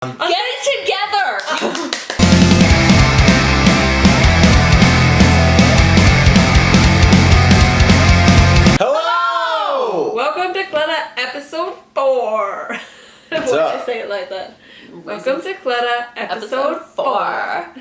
Get it together! Hello! Welcome to Clutter episode 4. What's Why up? did I say it like that? Welcome to Clutter episode 4.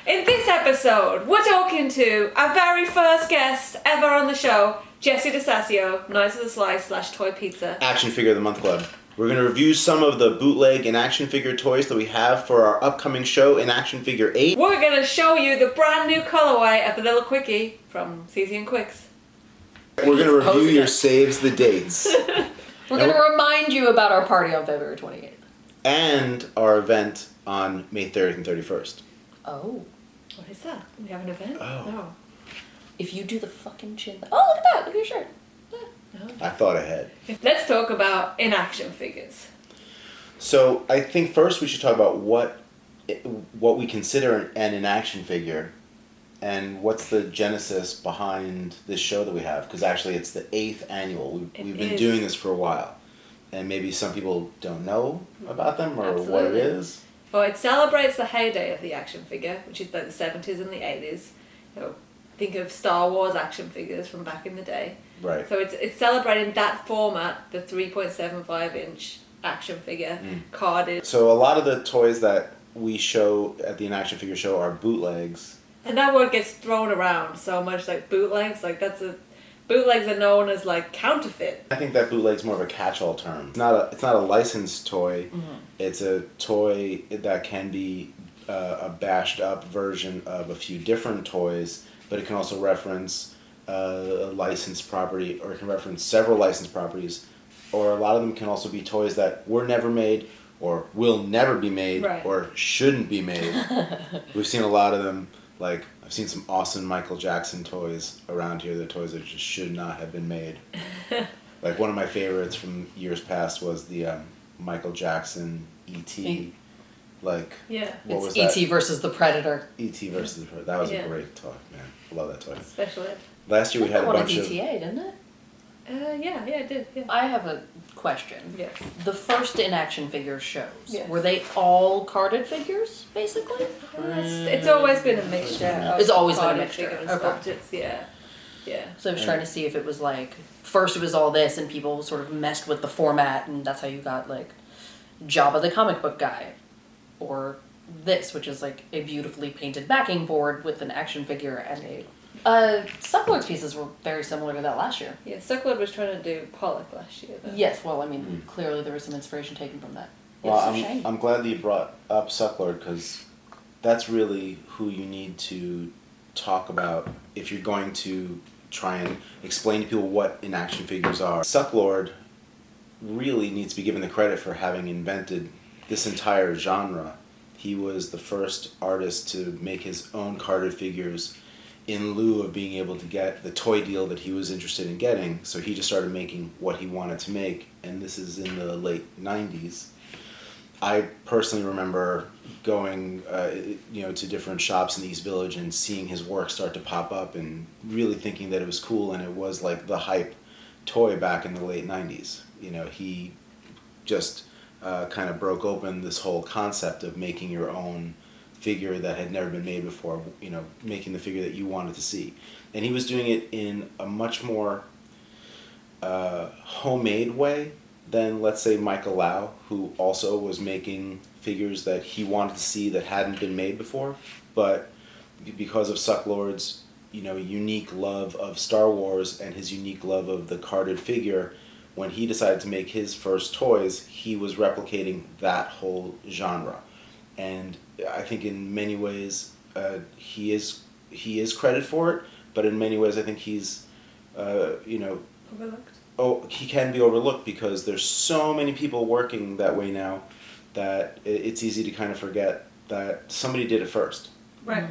In this episode, we're talking to our very first guest ever on the show, DeStasio, Knights of the Slice / Toy Pizza. Action Figure of the Month Club. We're going to review some of the bootleg and action figure toys that we have for our upcoming show in Action Figure 8. We're going to show you the brand new colorway of the Lil Qwiky from CC and Quicks. We're going to review your saves the dates. We're going to remind you about our party on February 28th. And our event on May 30th and 31st. Oh. What is that? We have an event? Oh. No. If you do the fucking chin... Oh, look at that! Look at your shirt. No. I thought ahead. Let's talk about in-action figures. So I think first we should talk about what we consider an in-action figure and what's the genesis behind this show that we have. Because actually it's the 8th annual. We've been doing this for a while. And maybe some people don't know about them or what it is. Well, it celebrates the heyday of the action figure, which is like the 70s and the 80s. You know, think of Star Wars action figures from back in the day. Right. So it's celebrating that format, the 3.75 inch action figure, carded. So a lot of the toys that we show at the In-Action Figure Show are bootlegs. And that word gets thrown around so much, like bootlegs, bootlegs are known as like counterfeit. I think that bootleg's more of a catch-all term. It's not a licensed toy. Mm-hmm. It's a toy that can be a bashed up version of a few different toys, but it can also reference a licensed property, or it can reference several licensed properties, or a lot of them can also be toys that were never made, or will never be made, right, or shouldn't be made. We've seen a lot of them. Like, I've seen some awesome Michael Jackson toys around here. The toys that just should not have been made. Like, one of my favorites from years past was the Michael Jackson E.T. Like, yeah, what was that? E.T. versus the Predator. E.T. versus the Predator. That was a great toy, man. I love that toy. Special ed. Last year we had a bunch of... ETA, didn't it? Yeah, it did. Yeah. I have a question. Yes. The first in-action figure shows, yes, were they all carded figures, basically? It's always been a mixture. It's always been a carded mixture. figures, Okay. objects, yeah. So I was trying to see if it was like, first it was all this and people sort of messed with the format and that's how you got like Jabba the comic book guy. Or this, which is like a beautifully painted backing board with an action figure and a... Sucklord's pieces were very similar to that last year. Yeah, Sucklord was trying to do Pollock last year, though. Yes, well, I mean, clearly there was some inspiration taken from that. Well, I'm glad that you brought up Sucklord, because that's really who you need to talk about if you're going to try and explain to people what in-action figures are. Sucklord really needs to be given the credit for having invented this entire genre. He was the first artist to make his own carded figures in lieu of being able to get the toy deal that he was interested in getting. So he just started making what he wanted to make, and this is in the late 90s. I personally remember going to different shops in the East Village and seeing his work start to pop up and really thinking that it was cool, and it was like the hype toy back in the late 90s. You know, he just kind of broke open this whole concept of making your own figure that had never been made before, you know, making the figure that you wanted to see. And he was doing it in a much more homemade way than, let's say, Michael Lau, who also was making figures that he wanted to see that hadn't been made before. But because of Sucklord's, unique love of Star Wars and his unique love of the carded figure, when he decided to make his first toys, he was replicating that whole genre. And I think in many ways he is credited for it, but in many ways I think he's overlooked. Oh, he can be overlooked because there's so many people working that way now that it's easy to kind of forget that somebody did it first. Right.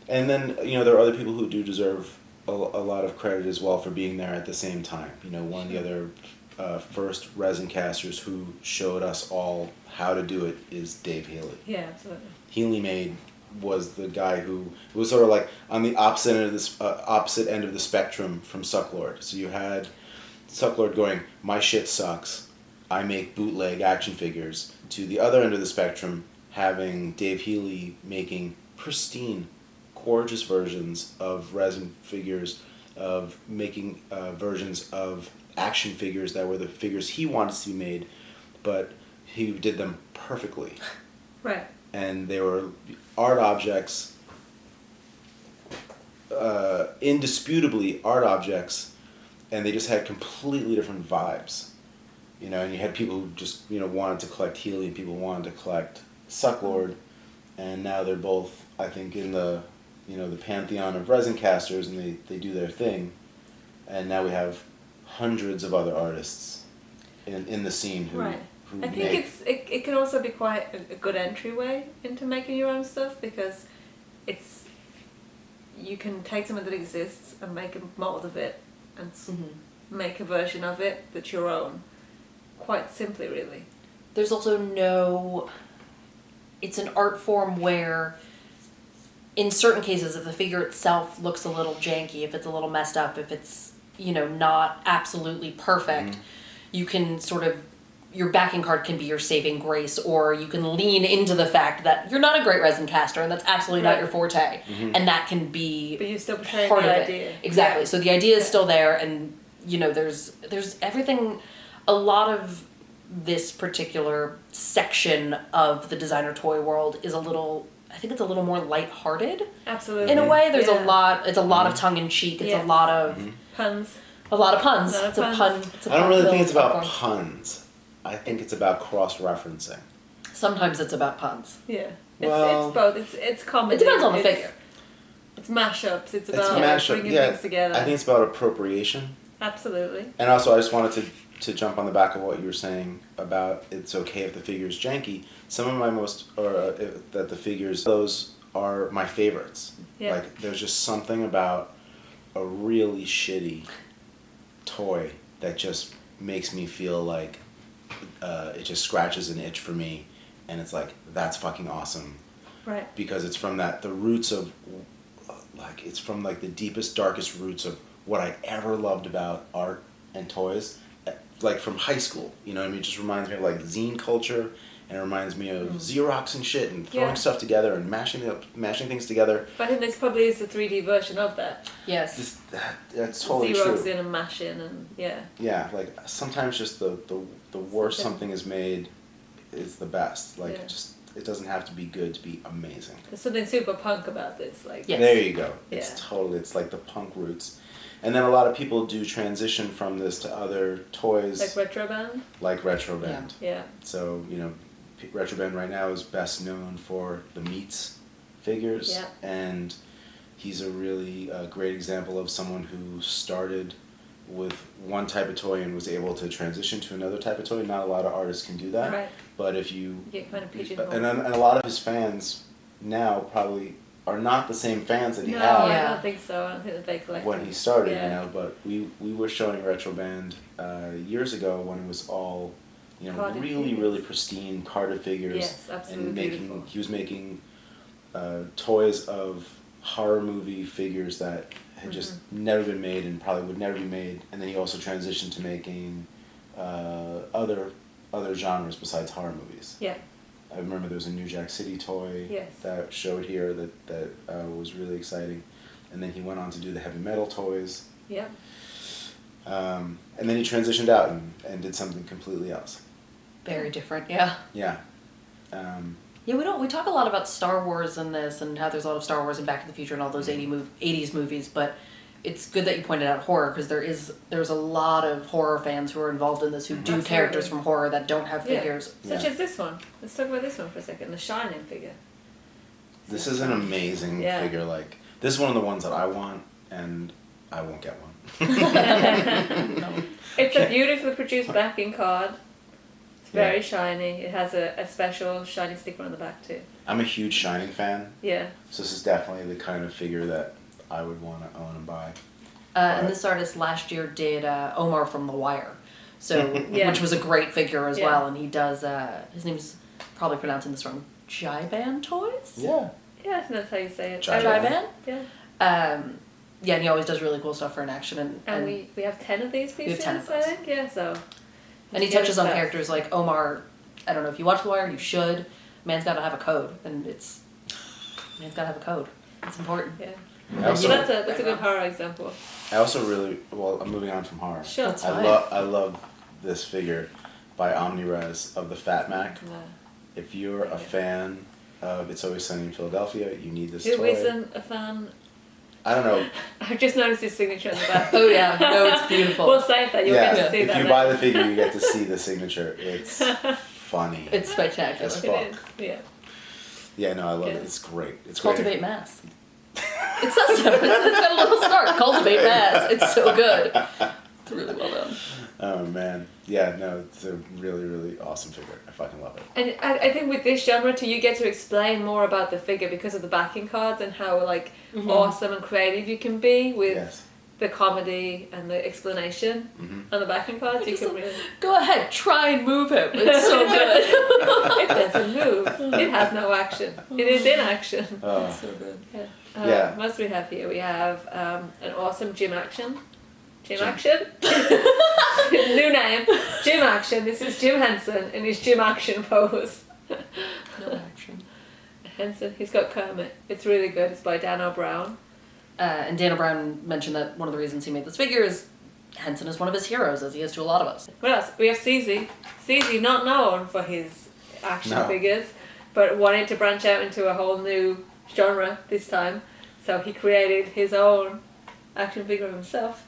And then there are other people who do deserve a lot of credit as well for being there at the same time. One of the other first resin casters who showed us all how to do it is Dave Healy. Yeah, absolutely. Healy Made was the guy who was sort of like on the opposite end of the spectrum from Sucklord. So you had Sucklord going, my shit sucks, I make bootleg action figures, to the other end of the spectrum, having Dave Healy making pristine, gorgeous versions of resin figures, of making versions of action figures that were the figures he wanted to see made, but he did them perfectly. Right. And they were art objects, indisputably art objects, and they just had completely different vibes. You know, and you had people who just, you know, wanted to collect Healy and people wanted to collect Sucklord, and now they're both, I think, in the, you know, the pantheon of resin casters, and they do their thing. And now we have hundreds of other artists in the scene who, right. who I think it can also be quite a good entryway into making your own stuff, because you can take something that exists and make a mold of it and make a version of it that's your own, quite simply, really. There's also it's an art form where in certain cases, if the figure itself looks a little janky, if it's a little messed up, if it's, you know, not absolutely perfect, you can sort of, your backing card can be your saving grace, or you can lean into the fact that you're not a great resin caster and that's absolutely not your forte, and that can be but you're still portraying part the of idea. it. Exactly. So the idea is still there, and you know, there's everything. A lot of this particular section of the designer toy world is I think it's a little more lighthearted. Absolutely. In a way, there's a lot. It's a lot of tongue in cheek. It's a lot of puns. A lot of puns. It's a pun. I don't really think it's about puns. I think it's about cross-referencing. Sometimes it's about puns. Yeah. Well, it's both. It's comedy. It depends on the figure. It's mashups. It's about bringing things together. I think it's about appropriation. Absolutely. And also, I just wanted to jump on the back of what you were saying about it's okay if the figure's janky. Some of my that the figures, those are my favorites. Yeah. Like, there's just something about a really shitty toy that just makes me feel like it just scratches an itch for me, and it's like, that's fucking awesome. Right. Because it's from the roots of, like, it's from like the deepest, darkest roots of what I ever loved about art and toys, like from high school. You know what I mean? It just reminds me of like zine culture, and it reminds me of Xerox and shit, and throwing stuff together and mashing things together. But I think this probably is the 3D version of that. Yes. That's totally Xerox true. in and mashing and Yeah, like sometimes just the worse something is made is the best. Like it doesn't have to be good to be amazing. There's something super punk about this. Like There you go. Yeah. It's like the punk roots. And then a lot of people do transition from this to other toys. Like Retroband? Like Retroband. Yeah. So, you know, Retroband right now is best known for the Meats figures. Yeah. And he's a really great example of someone who started with one type of toy and was able to transition to another type of toy. Not a lot of artists can do that. Right. But if you get kind of pigeonholed. And a lot of his fans now probably are not the same fans that he had. No, I don't think so. I don't think that they collected. When he started, you know, but we were showing Retroband years ago when it was all, you know, Carded really, figures. really pristine carded figures. Yes, absolutely And beautiful. he was making toys of horror movie figures that had just never been made and probably would never be made. And then he also transitioned to making other genres besides horror movies. Yeah. I remember there was a New Jack City toy that showed here that was really exciting. And then he went on to do the heavy metal toys. Yeah. And then he transitioned out and did something completely else. Very different, yeah. Yeah. Yeah, we talk a lot about Star Wars in this and how there's a lot of Star Wars and Back to the Future and all those 80s movies, but it's good that you pointed out horror, because there's a lot of horror fans who are involved in this who do characters from horror that don't have figures. Such as this one. Let's talk about this one for a second. The Shining figure. This is an amazing figure. Like, this is one of the ones that I want, and I won't get one. No. It's a beautifully produced backing card. It's very shiny. It has a special shiny sticker on the back too. I'm a huge Shining fan. Yeah. So this is definitely the kind of figure that I would want to own and buy. And this artist last year did Omar from The Wire, so which was a great figure as well. And he does, his name's probably pronouncing this wrong, Jiban Toys? Yeah. Yeah, I think that's how you say it. Jiban? Yeah. Yeah, and he always does really cool stuff for an action. And we have 10 of these pieces, 10 of I those. think. Yeah, so And he touches on characters like Omar. I don't know if you watch The Wire, you should. Man's got to have a code, and man's got to have a code. It's important. Yeah. Also, that's a good horror example. I also really I'm moving on from horror. Sure. That's I fine. love this figure by OmniRes of the Fat Mac. No. If you're a fan of It's Always Sunny in Philadelphia, you need this Who toy. isn't a fan? I don't know. I've just noticed his signature on the back. Oh yeah, no, it's beautiful. We'll save that. You'll get to see if that. you buy the figure, you get to see the signature. It's funny. It's spectacular. As It fuck. is. Yeah. Yeah, no, I love Yeah. it. It's great. It's Cultivate great. mass. It says so. It's got a little start. Cultivate mass. It's so good. It's really well done. Oh man, yeah, no, it's a really, really awesome figure. I fucking love it. And I think with this genre too, you get to explain more about the figure because of the backing cards and how like awesome and creative you can be with Yes. the comedy and the explanation on the backing cards. You can really. Go ahead, try and move him. It's so good. It doesn't move. It has no action. It is in action. So good. Yeah. Yeah. What else do we have here? We have an awesome gym action. Gym action? New name. Gym action. This is Jim Henson in his gym action pose. No action. Henson. He's got Kermit. It's really good. It's by Dan O'Brown. And Dana Brown mentioned that one of the reasons he made this figure is Henson is one of his heroes, as he is to a lot of us. What else? We have CZ. CZ, not known for his action No. figures, but wanted to branch out into a whole new genre this time. So he created his own action figure himself.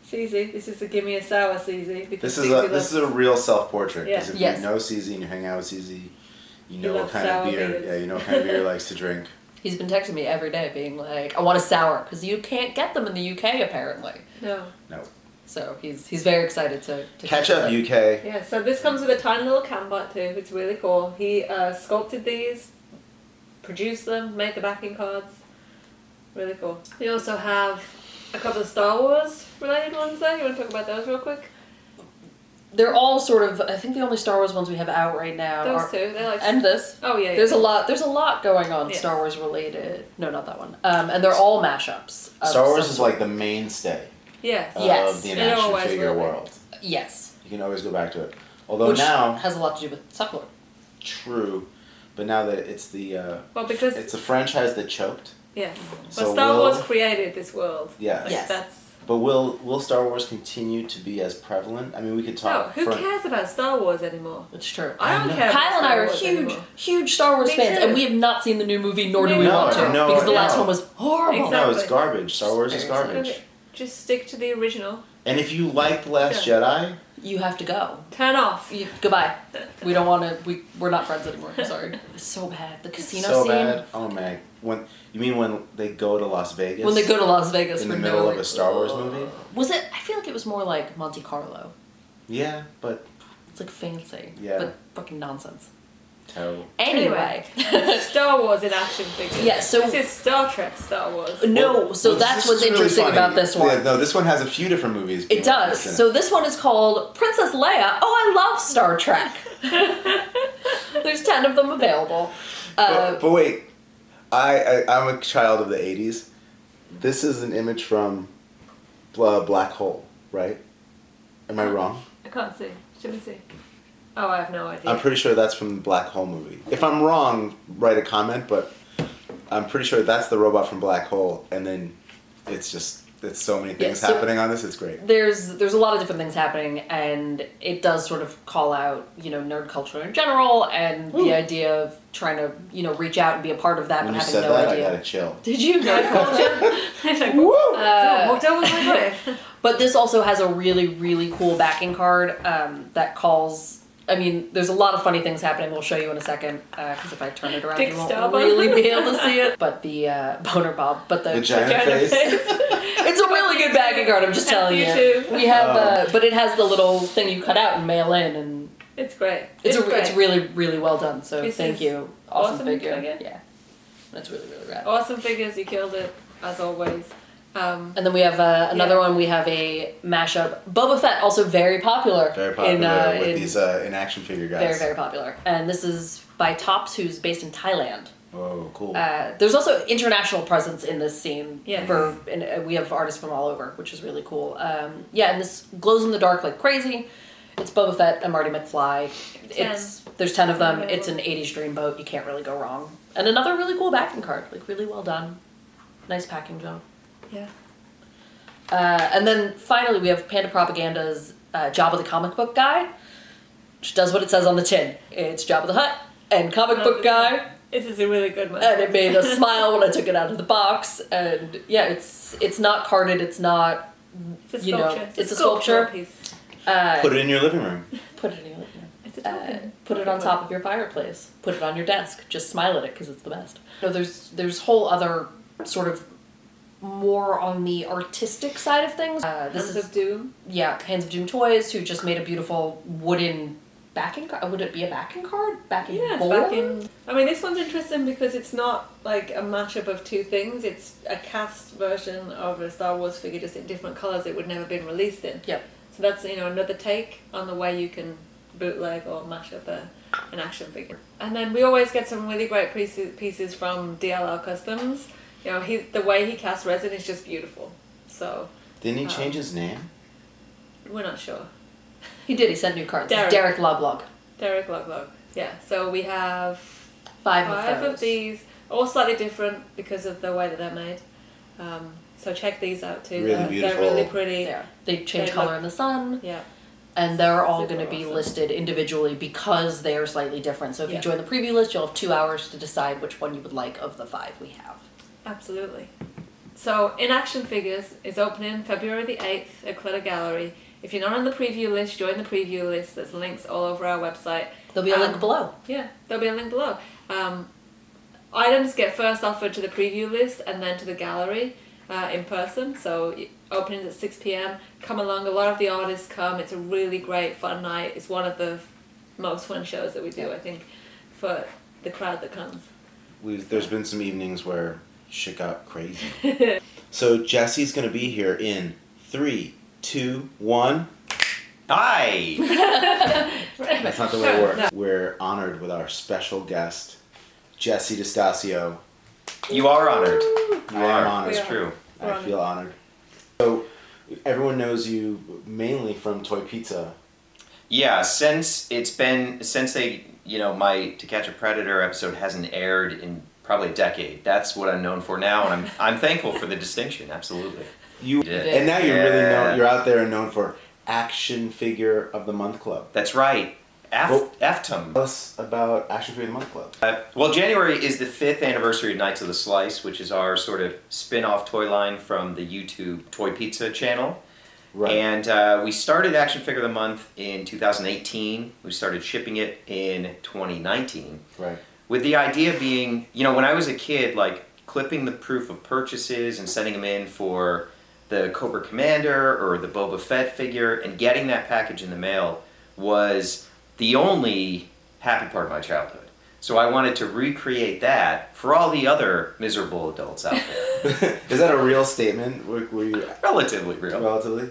CZ. This is the Gimme a Sour CZ. Because This CZ is a real self-portrait. Because Yeah. if Yes. you know CZ and you hang out with CZ, you know loves what kind of sour beer. beers. Yeah, you know what kind of beer he likes to drink. He's been texting me every day being like, I want a sour, because you can't get them in the UK apparently. No. No. So he's very excited to Catch up, it. UK. Yeah, so this comes with a tiny little Canbot too. It's really cool. He sculpted these, produced them, made the backing cards. Really cool. We also have a couple of Star Wars related ones there. You want to talk about those real quick? They're all sort of, I think the only Star Wars ones we have out right now Those are, two. They're like. and this. Oh yeah. There's a lot going on Yes. Star Wars related. No, not that one. And they're all mashups. of Star Wars some is sort. like the mainstay Yes. Yes. of the It action always figure will be. world. Yes. You can always go back to it. Although Which now, has a lot to do with Sucklord. true, but now that it's the Well, because it's a franchise that choked. yes. So Well, Star will- Wars created this world. Yeah. Like, Yes. That's. But will Star Wars continue to be as prevalent? I mean, we could No, talk. who cares about Star Wars anymore? It's true. I don't know. care. about Kyle and I Star are Wars anymore. huge Star Wars Me fans, too. and we have not seen the new movie, nor do Me we neither. want to, No, because the last no. one was horrible. Exactly. No, it's garbage. Star Wars is Seriously. garbage. Okay, just stick to the original. And if you like The Last Sure. Jedi, You have to go. Turn off. Goodbye. We don't want to. We're not friends anymore. I'm sorry. It's so bad. The casino so scene. bad. Oh man, when they go to Las Vegas? When they go to Las Vegas in for the middle no of a Star Wars movie? Was it? I feel like it was more like Monte Carlo. Yeah, but It's like fancy. Yeah. But fucking nonsense. terrible. Anyway. Star Wars in action figures. Yeah, so- This is Star Trek Star Wars. No, so Well, that's this what's is really interesting funny. about this one. Yeah, no, this one has a few different movies. It does. So this one is called Princess Leia. Oh, I love Star Trek. There's 10 of them available. but wait, I'm a child of the '80s. This is an image from Black Hole, right? Am I wrong? I can't see. Should we see? Oh, I have no idea. I'm pretty sure that's from the Black Hole movie. If I'm wrong, write a comment, but I'm pretty sure that's the robot from Black Hole, and then it's so many things so- happening on this, it's great. There's a lot of different things happening, and it does sort of call out, nerd culture in general, and the idea of trying to, reach out and be a part of that, When but you having said no that, idea. I gotta chill. Did you? Nerd culture. It's like, Woo! someone walked over my way. But this also has a really, really cool backing card that calls. I mean, there's a lot of funny things happening. We'll show you in a second, because if I turn it around, Dick you won't Starbuck. really be able to see it. But the boner bob, but The giant Vagina face. it's a really good backing card. I'm just telling you. YouTube. We have, but it has the little thing you cut out and mail in, and It's great. it's great. really, really well done. So This thank is you, awesome figure. figure. Yeah, that's really, really rad. Awesome figures. You killed it as always. And then we have another one. We have a mashup. Bubba Fett, also very popular. Very popular with in these in action figure guys. very, very popular. And this is by Tops, who's based in Thailand. Oh, cool. There's also international presence in this scene. Yes. And we have artists from all over, which is really cool. And this glows in the dark like crazy. It's Bubba Fett and Marty McFly. There's 10 of them. It's an 80s dreamboat. You can't really go wrong. And another really cool backing card. Like, really well done. Nice packing job. Yeah. And then finally we have Panda Propaganda's Jabba the Comic Book Guy, which does what it says on the tin. It's Jabba the Hutt and Comic Book Guy. This is a really good one. And it made us smile when I took it out of the box. And yeah, it's not carded. It's not, it's a sculpture. It's a sculpture. Piece. Put it in your living room. Put it in your living room. It's a token. Put it on top of your fireplace. Put it on your desk. Just smile at it because it's the best. No, there's whole other sort of more on the artistic side of things. Hands of Doom. Yeah, Hands of Doom Toys, who just made a beautiful wooden backing card. Would it be a backing card? Backing bowl? I mean, this one's interesting because it's not like a mashup of two things. It's a cast version of a Star Wars figure, just in different colors it would never been released in. Yep. So that's, another take on the way you can bootleg or mash up an action figure. And then we always get some really great pieces from DLR Customs. The way he casts resin is just beautiful. So Didn't he change his name? we're not sure. He did. He sent new cards. Derek. Derek Loglog. Derek Loglog. Yeah. So we have Five of these, all slightly different because of the way that they're made. So check these out too. Really beautiful. They're really pretty. They change color in the sun. Yeah. And they're all Super going to be awesome. listed individually because they are slightly different. So if you join the preview list, you'll have 2 hours to decide which one you would like of the 5 we have. Absolutely. So In Action Figures is opening February the 8th at Clutter Gallery. If you're not on the preview list, join the preview list. There's links all over our website. There'll be a link below. Yeah, there'll be a link below. Items get first offered to the preview list and then to the gallery in person. So openings at 6 p.m. Come along. A lot of the artists come. It's a really great, fun night. It's one of the most fun shows that we do, I think, for the crowd that comes. There's been some evenings where shit got crazy. So Jesse's going to be here in 3, 2, 1. Hi! That's not the way it works. No. We're honored with our special guest, Jesse DeStasio. You are honored. I am honored. It's true. I feel honored. So everyone knows you mainly from Toy Pizza. Yeah, since they, my To Catch a Predator episode hasn't aired in probably a decade. That's what I'm known for now, and I'm thankful for the distinction. Absolutely. You did. And now you're really known. You're out there and known for Action Figure of the Month Club. That's right. AFTM. Tell us about Action Figure of the Month Club. Well, January is the 5th anniversary of Knights of the Slice, which is our sort of spin-off toy line from the YouTube Toy Pizza channel. Right. And we started Action Figure of the Month in 2018. We started shipping it in 2019. Right. With the idea being, when I was a kid, like clipping the proof of purchases and sending them in for the Cobra Commander or the Boba Fett figure and getting that package in the mail was the only happy part of my childhood. So I wanted to recreate that for all the other miserable adults out there. Is that a real statement? Were you relatively real? Relatively.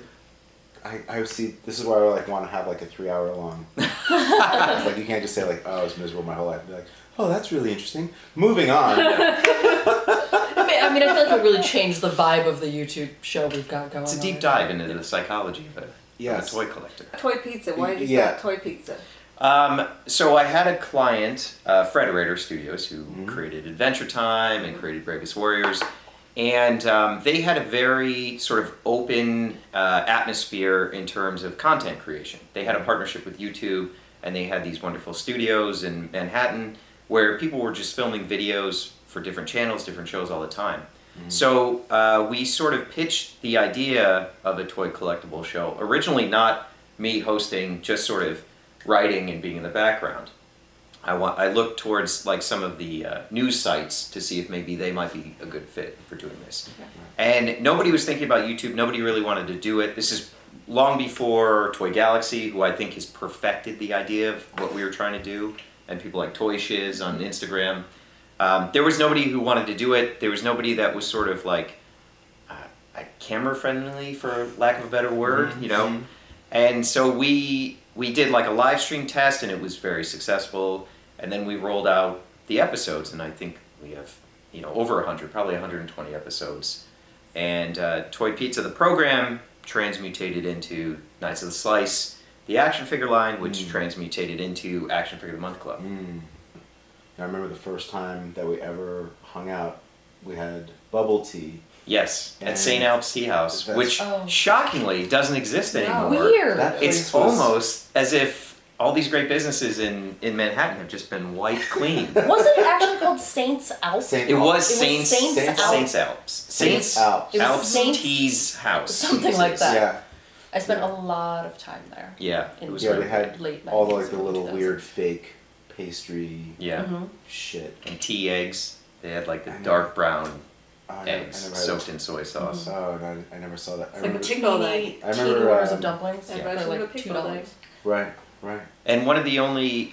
I see. This is why I want to have a 3-hour long. It's you can't just say I was miserable my whole life. Be like, oh, that's really interesting. Moving on. I feel like it really changed the vibe of the YouTube show we've got going on. It's a deep dive into the psychology of a toy collector. Toy Pizza. Why did you start Toy Pizza? So I had a client, Frederator Studios, who created Adventure Time and created Bravest Warriors. And they had a very sort of open atmosphere in terms of content creation. They had a partnership with YouTube, and they had these wonderful studios in Manhattan where people were just filming videos for different channels, different shows all the time. So we sort of pitched the idea of a toy collectible show. Originally not me hosting, just sort of writing and being in the background. I looked towards some of the news sites to see if maybe they might be a good fit for doing this. And nobody was thinking about YouTube. Nobody really wanted to do it. This is long before Toy Galaxy, who I think has perfected the idea of what we were trying to do, and people like Toy Shiz on Instagram. There was nobody who wanted to do it. There was nobody that was sort of camera friendly, for lack of a better word, And so we did a live stream test, and it was very successful. And then we rolled out the episodes, and I think we have over 100, probably 120 episodes. And Toy Pizza, the program, transmutated into Knights of the Slice, the action figure line, which transmutated into Action Figure of the Month Club. I remember the first time that we ever hung out, we had bubble tea. Yes, at And St. Alp's Tea House, that's- which shockingly doesn't exist anymore. Weird. That place It's was- almost as if all these great businesses in Manhattan have just been wiped clean. Wasn't it actually called Saints Alps? Saint It was Saints Saints Alps. Alps. Saints Alps. It was Alps Saints- Tea's house. Something like that. Yeah, I spent a lot of time there. Yeah, In it was yeah. really We had late all the 90s, like the little 2000s. weird fake pastry yeah. shit. And tea eggs. They had like the I know. dark brown Oh, I eggs never had soaked that. in soy sauce. Oh, no, I never saw that. I It's like a remember, pickle egg. Teeny, I teeny remember, orders of um, dumplings Yeah. for Version of a like pickled $2. egg. right, right. And one of the only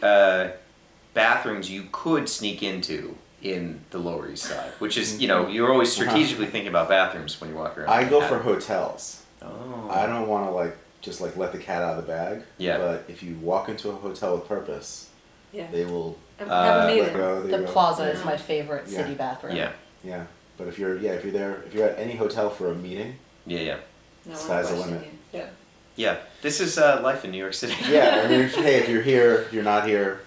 bathrooms you could sneak into in the Lower East Side, which is, you know, you're always strategically thinking about bathrooms when you walk around. I go for Manhattan. hotels. Oh. I don't want to like just like let the cat out of the bag. Yeah. But if you walk into a hotel with purpose, Yeah. they will I Uh, haven't let either. go. The They go. Plaza Yeah. is my favorite Yeah. city bathroom. Yeah, Yeah. But if you're there, if you're at any hotel for a meeting, yeah. No, Sky's the I'm limit. questioning you. Yeah. Yeah, this is life in New York City. yeah. I mean, if you're here, if you're not here,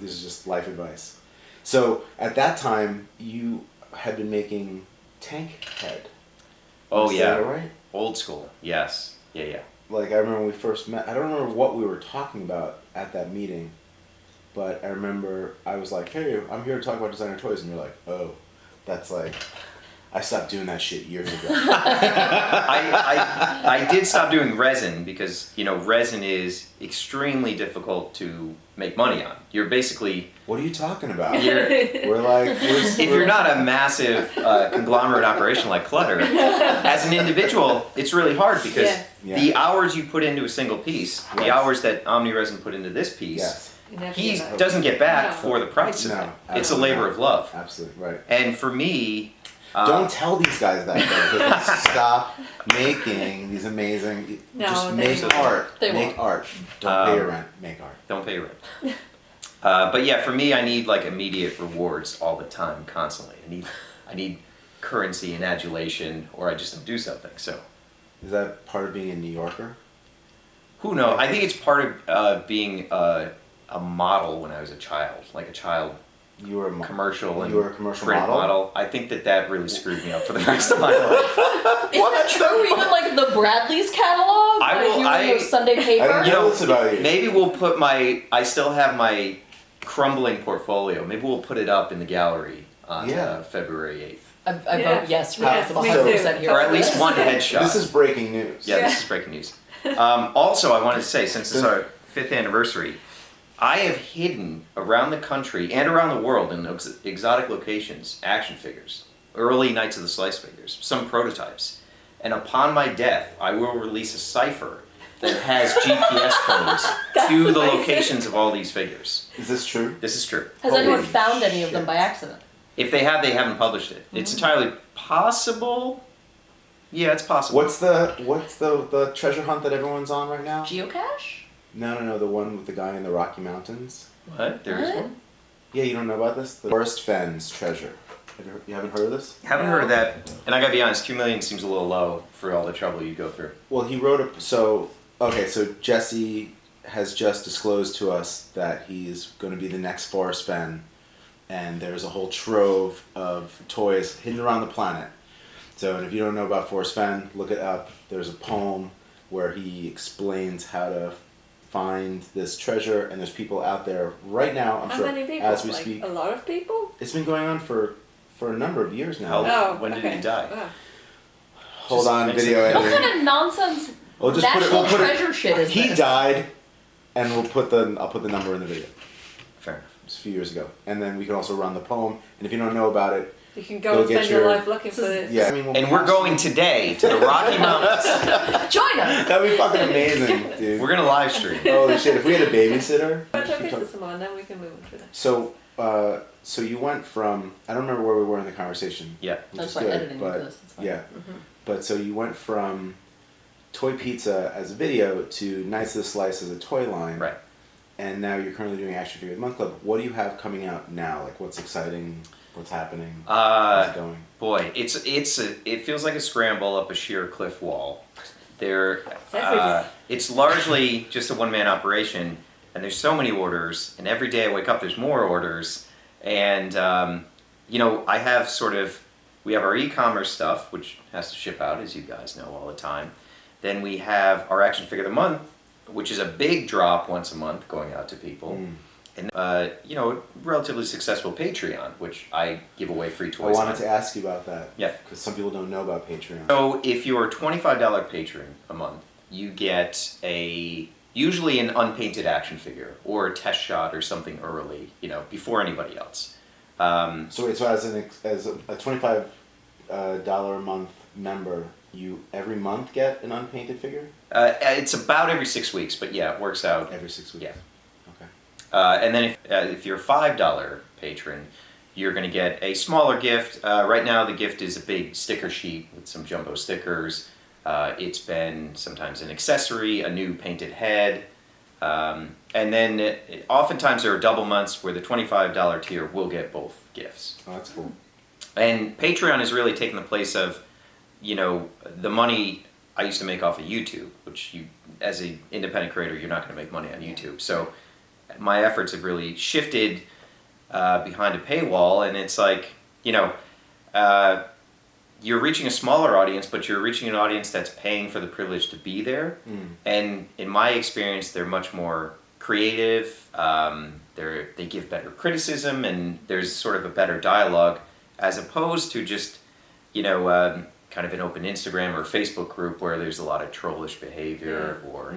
this is just life advice. So at that time, you had been making Tank Head. Oh Is yeah, that right? old school. Yes, yeah. Like I remember when we first met. I don't remember what we were talking about at that meeting, but I remember I was like, "Hey, I'm here to talk about designer toys," and you're like, "Oh, that's like." I stopped doing that shit years ago. I did stop doing resin because, you know, resin is extremely difficult to make money on. You're basically, What are you talking about? you're, We're like, if you're not a massive conglomerate operation like Clutter, as an individual, it's really hard because Yes. Yeah. the hours you put into a single piece, the Yes. hours that Omni Resin put into this piece, yes, You never he get that. doesn't get back No. for the price of No, it. It's a absolutely labor not. of love. absolutely right. And for me, Don't tell these guys that though. Because stop making these amazing. No, just they make won't. art. They make won't. art. Don't pay your rent. Make art. don't pay rent. But yeah, for me, I need like immediate rewards all the time, constantly. I need currency and adulation, or I just don't do something. So Is that part of being a New Yorker? who knows? I think it's part of being a model when I was a child, like a child You were a commercial and You were a commercial print model? I think that really screwed me up for the rest of my life. Is that true? Even like the Bradley's catalog? I Like, will- you I- know, Sunday paper? I You didn't know, know this about you. Maybe we'll put I still have my crumbling portfolio. Maybe we'll put it up in the gallery on Yeah. February 8th. I Yeah. vote yes for Yes, this. I'm me 100% too. here Or for at least this. one headshot. This is breaking news. Yeah, Yeah. this is breaking news. Also, I wanted to say, since it's our 5th anniversary, I have hidden around the country and around the world in exotic locations action figures, early Knights of the Slice figures, some prototypes. And upon my death, I will release a cipher that has GPS codes to the amazing. locations of all these figures. Is this true? This is true. Has anyone Holy found any of them shit. by accident? If they have, they haven't published it. It's entirely possible. Yeah, it's possible. What's the treasure hunt that everyone's on right now? Geocache? No, the one with the guy in the Rocky Mountains. What? There is What? one? Yeah, you don't know about this? The Forest Fenn's treasure. You haven't heard of this? Haven't heard of that. And I gotta be honest, 2 million seems a little low for all the trouble you go through. Well, he wrote so Jesse has just disclosed to us that he's going to be the next Forrest Fenn, and there's a whole trove of toys hidden around the planet. So, and if you don't know about Forrest Fenn, look it up. There's a poem where he explains how to find this treasure, and there's people out there right now, I'm How sure, many people? as we Like speak. a lot of people? It's been going on for a number of years now. How- when did he die? Wow. Hold Just on, makes video it- What editing. kind of nonsense We'll just put it. national We'll put it. treasure shit is He this? died, and I'll put the number in the video. Fair enough. It was a few years ago, and then we can also run the poem. And if you don't know about it, You can go Go and get spend your your- life looking for this. yeah, I mean, we'll And we're going today to the Rocky Mountains. Join us! That'd be fucking amazing, dude. We're gonna live stream. Holy shit! If we had a babysitter. But talk into someone, then we can move on to that. So you went from I don't remember where we were in the conversation. Yeah. Which That's is why good, editing but this. It's fine. yeah, but so you went from Toy Pizza as a video to Knights of the Slice as a toy line. Right. And now you're currently doing Action Figure Month Club. What do you have coming out now? Like, what's exciting? What's happening? How's it going? Boy, it feels like a scramble up a sheer cliff wall. It's largely just a one-man operation, and there's so many orders, and every day I wake up there's more orders, and I have we have our e-commerce stuff, which has to ship out, as you guys know, all the time. Then we have our action figure of the month, which is a big drop once a month going out to people. And a relatively successful Patreon, which I give away free toys. I wanted to ask you about that. Yeah. Because some people don't know about Patreon. So if you're a $25 patron a month, you get usually an unpainted action figure or a test shot or something early, before anybody else. So as a $25 a month member, you every month get an unpainted figure? It's about every 6 weeks, but yeah, it works out. Every 6 weeks? Yeah. Okay. And then if you're a $5 patron, you're going to get a smaller gift. Right now the gift is a big sticker sheet with some jumbo stickers. It's been sometimes an accessory, a new painted head. And then oftentimes there are double months where the $25 tier will get both gifts. Oh, that's cool. And Patreon has really taken the place of, the money I used to make off of YouTube, which as an independent creator, you're not going to make money on YouTube. So my efforts have really shifted behind a paywall, and it's like, you're reaching a smaller audience, but you're reaching an audience that's paying for the privilege to be there. And in my experience, they're much more creative. They give better criticism, and there's sort of a better dialogue, as opposed to just, kind of an open Instagram or Facebook group where there's a lot of trollish behavior or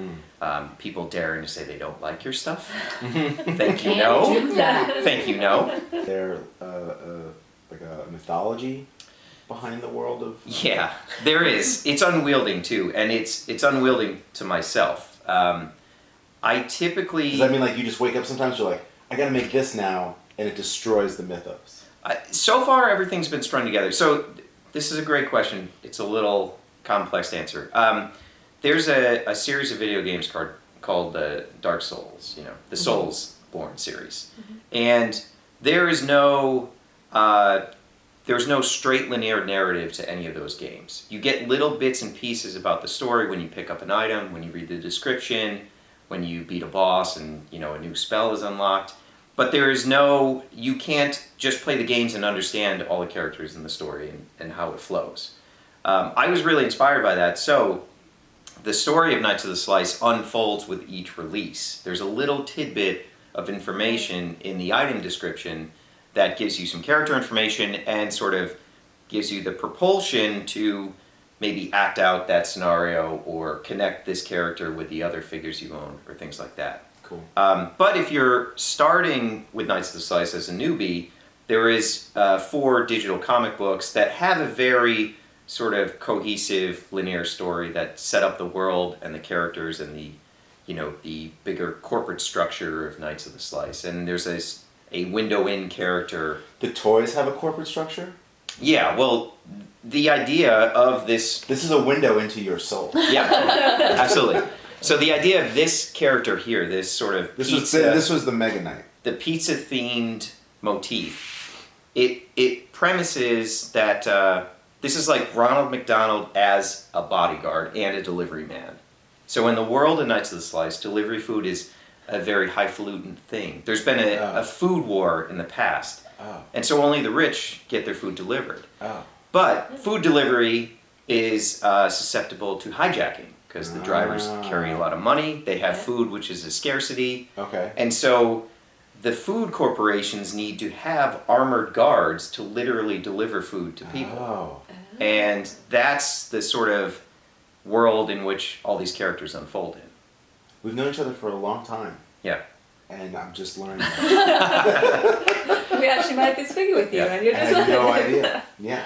people daring to say they don't like your stuff. Thank you, no. Do that. Thank you, no. They're like a mythology behind the world of... Yeah, there is. It's unwielding too, and it's unwielding to myself. I typically... Does that mean like you just wake up sometimes, you're like, I gotta make this now, and it destroys the mythos? So far, everything's been strung together. So this is a great question. It's a little complex to answer. There's a series of video games called Dark Souls, the Soulsborne series. And there's no straight linear narrative to any of those games. You get little bits and pieces about the story when you pick up an item, when you read the description, when you beat a boss and a new spell is unlocked. But you can't just play the games and understand all the characters in the story and how it flows. I was really inspired by that. So the story of Knights of the Slice unfolds with each release. There's a little tidbit of information in the item description that gives you some character information and sort of gives you the propulsion to maybe act out that scenario or connect this character with the other figures you own or things like that. Cool. But if you're starting with Knights of the Slice as a newbie, there is 4 digital comic books that have a very sort of cohesive linear story that set up the world and the characters and the bigger corporate structure of Knights of the Slice. And there's a window-in character. The toys have a corporate structure? Yeah, well, the idea of this... This is a window into your soul. Yeah, absolutely. So the idea of this character here, this sort of This was the Mega Knight. The pizza-themed motif, it premises that this is like Ronald McDonald as a bodyguard and a delivery man. So in the world of Knights of the Slice, delivery food is a very highfalutin thing. There's been a food war in the past, and so only the rich get their food delivered. But food delivery is susceptible to hijacking because the drivers carry a lot of money. They have food, which is a scarcity. Okay. And so the food corporations need to have armored guards to literally deliver food to people. Oh. And that's the sort of world in which all these characters unfold in. We've known each other for a long time. Yeah. And I'm just learning. We actually made this figure with you, and you're I just had no learning. idea. Yeah.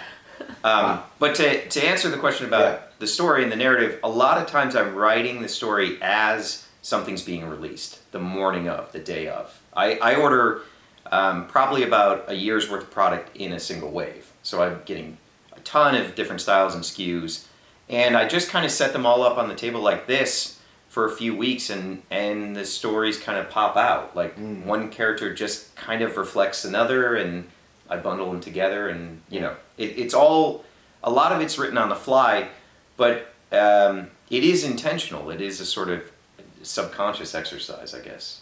But to answer the question about the story and the narrative, a lot of times I'm writing the story as something's being released, the morning of, the day of. I order probably about a year's worth of product in a single wave. So I'm getting a ton of different styles and SKUs, and I just kind of set them all up on the table like this for a few weeks, and the stories kind of pop out. Like one character just kind of reflects another, and I bundle them together, and it's all, a lot of it's written on the fly, but it is intentional. It is a sort of subconscious exercise, I guess.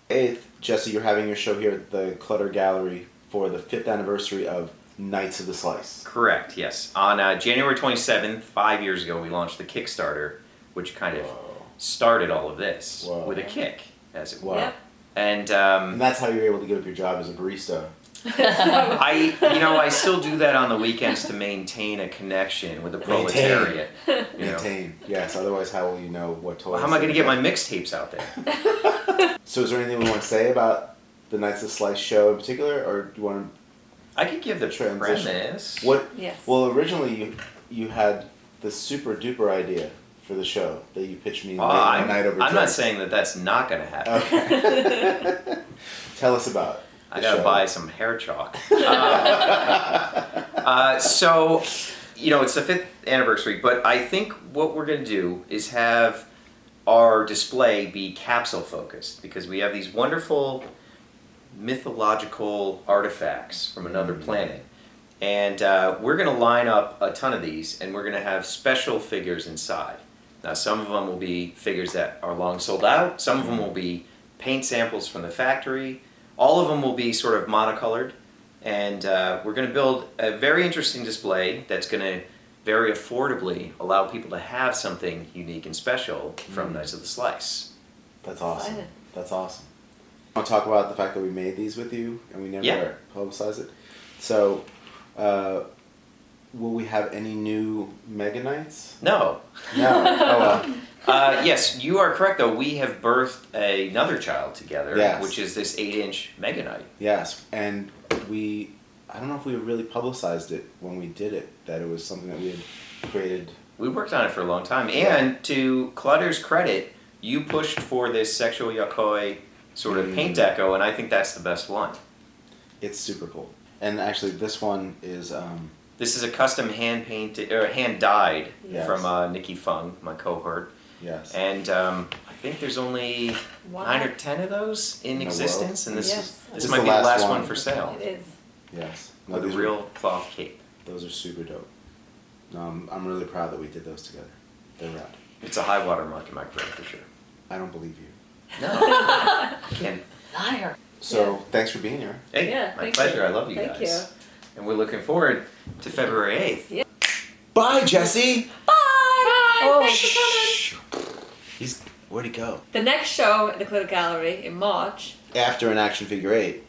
8th, Jesse, you're having your show here at the Clutter Gallery for the 5th anniversary of Knights of the Slice. Correct, yes. On January 27th, 5 years ago, we launched the Kickstarter, which kind of started all of this with a kick, as it were. Yep. And that's how you're able to give up your job as a barista. I still do that on the weekends to maintain a connection with the proletariat. Maintain. Yes, otherwise how will you know what toys? How am I going to get my mixtapes out there? So is there anything we want to say about the Knights of the Slice show in particular, or do you want to... I could give the premise. What? Yes. Well, originally you had the super duper idea for the show that you pitched me I'm night over not drinks. saying that that's not going to happen. Okay. Tell us about it. I gotta buy some hair chalk. So, it's the 5th anniversary, but I think what we're gonna do is have our display be capsule focused, because we have these wonderful mythological artifacts from another planet. And we're gonna line up a ton of these, and we're gonna have special figures inside. Now, some of them will be figures that are long sold out, some of them will be paint samples from the factory. All of them will be sort of monocolored, and we're going to build a very interesting display that's going to very affordably allow people to have something unique and special from Knights of the Slice. That's awesome. Excited. That's awesome. I want to talk about the fact that we made these with you and we never publicized it. So, will we have any new Mega Knights? No. No. Oh well. Yes, you are correct, though. We have birthed another child together, which is this 8-inch Mega Knight. Yes, and I don't know if we really publicized it when we did it, that it was something that we had created. We worked on it for a long time, and to Clutter's credit, you pushed for this sexual yakoi sort of paint deco, and I think that's the best one. It's super cool. And actually, this one is... This is a custom hand painted or hand dyed from Nikki Fung, my cohort. Yes. And I think there's only 9 or 10 of those in existence, and this might be the last one for sale. It is. Yes. With a real cloth cape. Those are super dope. I'm really proud that we did those together. They're rad. It's a high water mark in my career for sure. I don't believe you. No. I can't. Liar. So thanks for being here. Hey, my pleasure. I love you guys. Thank you. And we're looking forward to February 8th. Yeah. Bye, Jesse. Bye. Oh, Thanks for coming. Where'd he go? The next show at the Clutter Gallery in March. After an action figure 8.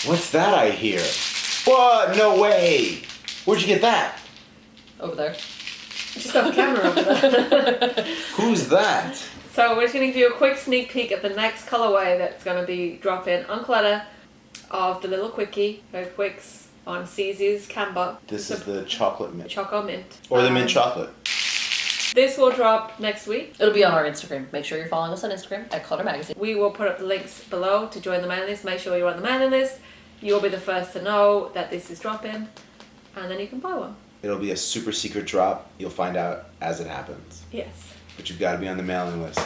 What's that I hear? What? No way. Where'd you get that? over there. Just off camera over there. Who's that? So we're just going to give you a quick sneak peek of the next colorway that's going to be dropping on Clutter of the Lil Qwiky, Quicks on CZ's Canbot. This is the chocolate mint. Choco mint. Or the mint chocolate. This will drop next week. It'll be on our Instagram. Make sure you're following us on Instagram at Clutter Magazine. We will put up the links below to join the mailing list. Make sure you're on the mailing list. You'll be the first to know that this is dropping, and then you can buy one. It'll be a super secret drop. You'll find out as it happens. Yes. But you've got to be on the mailing list.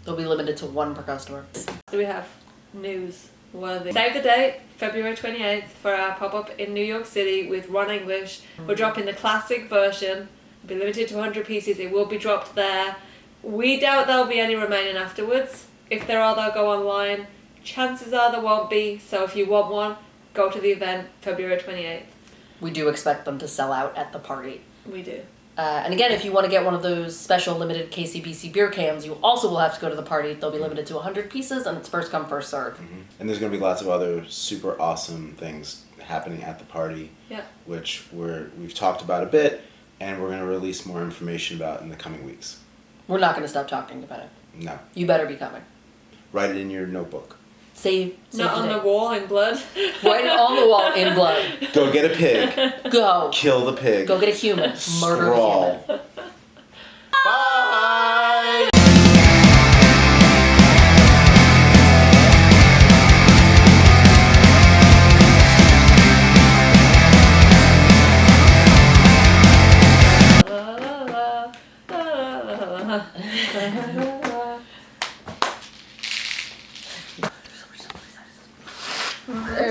They'll be limited to one per customer. So we have news worthy. Save the date, February 28th, for our pop-up in New York City with Ron English. We're dropping the classic version. It'll be limited to 100 pieces. It will be dropped there. We doubt there'll be any remaining afterwards. If there are, they'll go online. Chances are there won't be. So if you want one, go to the event February 28th. We do expect them to sell out at the party. We do. And again, if you want to get one of those special limited KCBC beer cans, you also will have to go to the party. They'll be limited to 100 pieces, and it's first come, first serve. Mm-hmm. And there's going to be lots of other super awesome things happening at the party, Yeah. which we've talked about a bit, and we're going to release more information about in the coming weeks. We're not going to stop talking about it. No. You better be coming. Write it in your notebook. Save Not on the the wall in blood. Write it on the wall in blood. Go get a pig. Go. Kill the pig. Go get a human. Murder Scrawl. a human. Bye! There